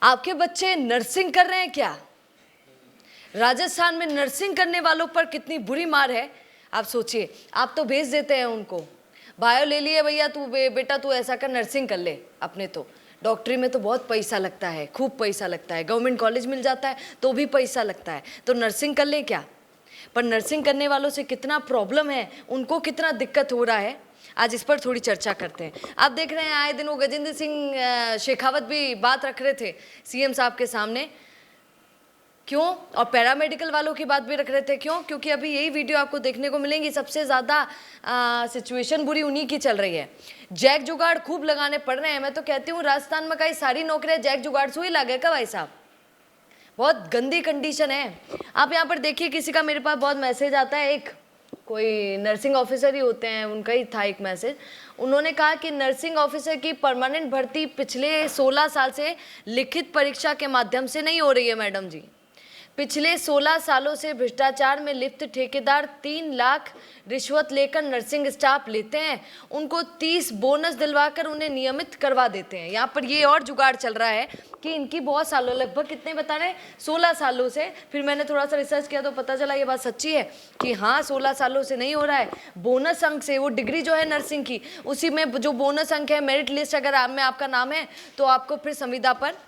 आपके बच्चे नर्सिंग कर रहे हैं क्या? राजस्थान में नर्सिंग करने वालों पर कितनी बुरी मार है आप सोचिए। आप तो भेज देते हैं उनको, बायो ले लिए भैया, तू बेटा तू ऐसा कर नर्सिंग कर ले। अपने तो डॉक्टरी में तो बहुत पैसा लगता है, खूब पैसा लगता है, गवर्नमेंट कॉलेज मिल जाता है तो भी पैसा लगता है, तो नर्सिंग कर ले क्या? पर नर्सिंग करने वालों से कितना प्रॉब्लम है, उनको कितना दिक्कत हो रहा है, आज इस पर थोड़ी चर्चा करते हैं। आप देख रहे हैं आए दिन वो गजेंद्र सिंह शेखावत भी बात रख रहे थे सीएम साहब के सामने, क्यों? और पैरामेडिकल वालों की बात भी रख रहे थे, क्यों? क्योंकि अभी यही वीडियो आपको देखने को मिलेंगी, सबसे ज़्यादा सिचुएशन बुरी उन्हीं की चल रही है। जैक जुगाड़ खूब लगाने पड़ रहे हैं। मैं तो कहती हूँ राजस्थान में कई सारी नौकरियाँ जैक जुगाड़ से ही लागे का भाई साहब, बहुत गंदी कंडीशन है। आप यहाँ पर देखिए, किसी का मेरे पास बहुत मैसेज आता है, एक कोई नर्सिंग ऑफिसर ही होते हैं, उनका ही था एक मैसेज। उन्होंने कहा कि नर्सिंग ऑफिसर की परमानेंट भर्ती पिछले 16 साल से लिखित परीक्षा के माध्यम से नहीं हो रही है मैडम जी। पिछले 16 सालों से भ्रष्टाचार में लिप्त ठेकेदार 3 लाख रिश्वत लेकर नर्सिंग स्टाफ लेते हैं, उनको 30 बोनस दिलवाकर उन्हें नियमित करवा देते हैं। यहाँ पर ये और जुगाड़ चल रहा है कि इनकी बहुत सालों, लगभग कितने बता रहे हैं, 16 सालों से। फिर मैंने थोड़ा सा रिसर्च किया तो पता चला ये बात सच्ची है कि हाँ 16 सालों से नहीं हो रहा है। बोनस अंक से, वो डिग्री जो है नर्सिंग की, उसी में जो बोनस अंक है, मेरिट लिस्ट अगर आप में आपका नाम है तो आपको फिर संविदा पर।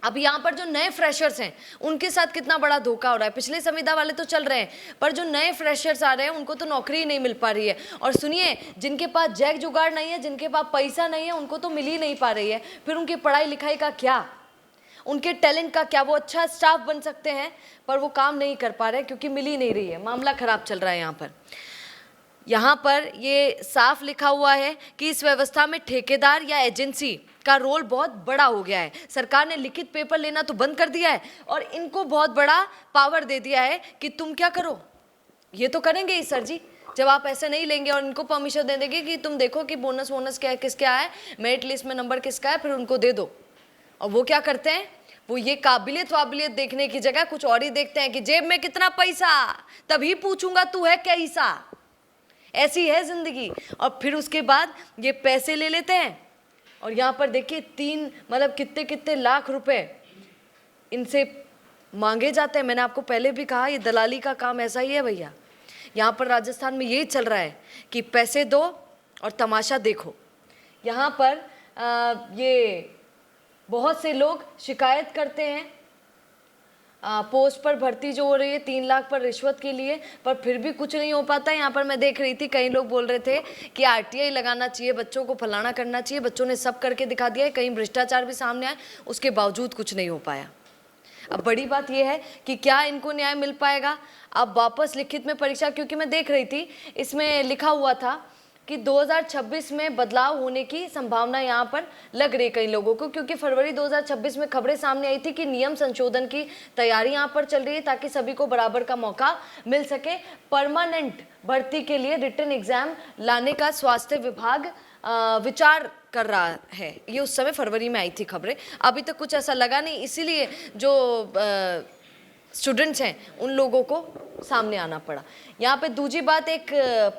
अब यहाँ पर जो नए फ्रेशर्स हैं उनके साथ कितना बड़ा धोखा हो रहा है। पिछले संविदा वाले तो चल रहे हैं, पर जो नए फ्रेशर्स आ रहे हैं उनको तो नौकरी ही नहीं मिल पा रही है। और सुनिए, जिनके पास जैक जुगाड़ नहीं है, जिनके पास पैसा नहीं है, उनको तो मिल ही नहीं पा रही है। फिर उनकी पढ़ाई लिखाई का क्या, उनके टैलेंट का क्या? वो अच्छा स्टाफ बन सकते हैं पर वो काम नहीं कर पा रहे क्योंकि मिल ही नहीं रही है। मामला खराब चल रहा है यहाँ पर ये साफ लिखा हुआ है कि इस व्यवस्था में ठेकेदार या एजेंसी का रोल बहुत बड़ा हो गया है। सरकार ने लिखित पेपर लेना तो बंद कर दिया है और इनको बहुत बड़ा पावर दे दिया है कि तुम क्या करो, ये तो करेंगे ही सर जी। जब आप ऐसे नहीं लेंगे और इनको परमिशन दे देंगे कि तुम देखो कि बोनस वोनस क्या है, किसका है, मेरिट लिस्ट में नंबर किसका है, फिर उनको दे दो। और वो क्या करते हैं, वो ये काबिलियत वाबिलियत देखने की जगह कुछ और ही देखते हैं कि जेब में कितना पैसा, तभी पूछूंगा तू है कैसा। ऐसी है जिंदगी। और फिर उसके बाद ये पैसे ले लेते हैं और यहाँ पर देखिए 3 मतलब कितने कितने लाख रुपए इनसे मांगे जाते हैं। मैंने आपको पहले भी कहा ये दलाली का काम ऐसा ही है भैया। यहाँ पर राजस्थान में यही चल रहा है कि पैसे दो और तमाशा देखो। यहाँ पर ये बहुत से लोग शिकायत करते हैं पोस्ट पर भर्ती जो हो रही है 3 लाख पर रिश्वत के लिए, पर फिर भी कुछ नहीं हो पाता। यहाँ पर मैं देख रही थी कई लोग बोल रहे थे कि आरटीआई लगाना चाहिए, बच्चों को फलाना करना चाहिए। बच्चों ने सब करके दिखा दिया है, कहीं भ्रष्टाचार भी सामने आए, उसके बावजूद कुछ नहीं हो पाया। अब बड़ी बात यह है कि क्या इनको न्याय मिल पाएगा। अब वापस लिखित में परीक्षा, क्योंकि मैं देख रही थी इसमें लिखा हुआ था कि 2026 में बदलाव होने की संभावना यहाँ पर लग रही कई लोगों को, क्योंकि फरवरी 2026 में खबरें सामने आई थी कि नियम संशोधन की तैयारी यहाँ पर चल रही है ताकि सभी को बराबर का मौका मिल सके। परमानेंट भर्ती के लिए रिटन एग्जाम लाने का स्वास्थ्य विभाग विचार कर रहा है। ये उस समय फरवरी में आई थी खबरें, अभी तक कुछ ऐसा लगा नहीं, इसीलिए जो स्टूडेंट्स हैं उन लोगों को सामने आना पड़ा। यहाँ पे दूसरी बात, एक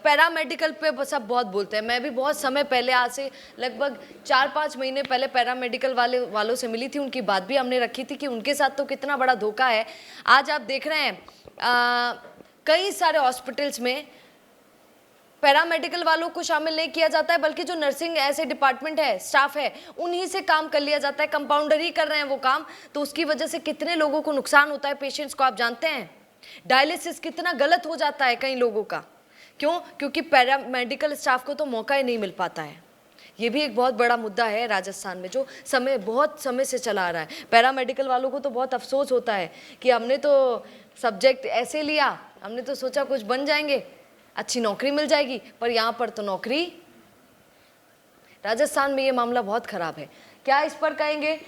पैरामेडिकल पे सब बहुत बोलते हैं। मैं भी बहुत समय पहले, आज से लगभग 4-5 महीने पहले पैरामेडिकल वालों से मिली थी, उनकी बात भी हमने रखी थी कि उनके साथ तो कितना बड़ा धोखा है। आज आप देख रहे हैं कई सारे हॉस्पिटल्स में पैरामेडिकल वालों को शामिल नहीं किया जाता है, बल्कि जो नर्सिंग ऐसे डिपार्टमेंट है, स्टाफ है, उन्हीं से काम कर लिया जाता है। कंपाउंडर ही कर रहे हैं वो काम, तो उसकी वजह से कितने लोगों को नुकसान होता है, पेशेंट्स को आप जानते हैं। डायलिसिस कितना गलत हो जाता है कई लोगों का, क्यों? क्योंकि पैरामेडिकल स्टाफ को तो मौका ही नहीं मिल पाता है। ये भी एक बहुत बड़ा मुद्दा है राजस्थान में, जो बहुत समय से चला आ रहा है। पैरामेडिकल वालों को तो बहुत अफसोस होता है कि हमने तो सब्जेक्ट ऐसे लिया, हमने तो सोचा कुछ बन जाएंगे, अच्छी नौकरी मिल जाएगी, पर यहाँ पर तो नौकरी। राजस्थान में ये मामला बहुत खराब है। क्या इस पर कहेंगे?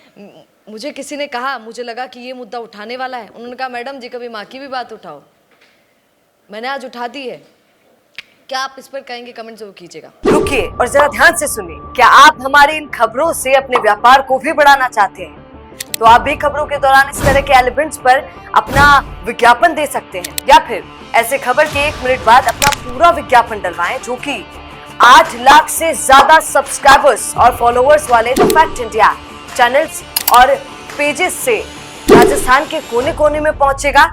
मुझे किसी ने कहा, मुझे लगा कि ये मुद्दा उठाने वाला है, उन्होंने कहा मैडम जी कभी माँ की भी बात उठाओ। मैंने आज उठा दी है। क्या आप इस पर कहेंगे? कमेंट जरूर कीजिएगा। रुकिए और जरा ध्यान से सुनिए। क्या आप हमारी इन खबरों से अपने व्यापार को भी बढ़ाना चाहते हैं? तो आप भी खबरों के दौरान इस तरह के एलिमेंट्स पर अपना विज्ञापन दे सकते हैं, या फिर ऐसे खबर के 1 मिनट बाद अपना पूरा विज्ञापन डलवाएं, जो कि 8 लाख से ज्यादा सब्सक्राइबर्स और फॉलोअर्स वाले द फैक्ट इंडिया चैनल्स और पेजेस से राजस्थान के कोने कोने में पहुंचेगा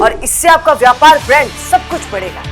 और इससे आपका व्यापार, ब्रांड सब कुछ बढ़ेगा।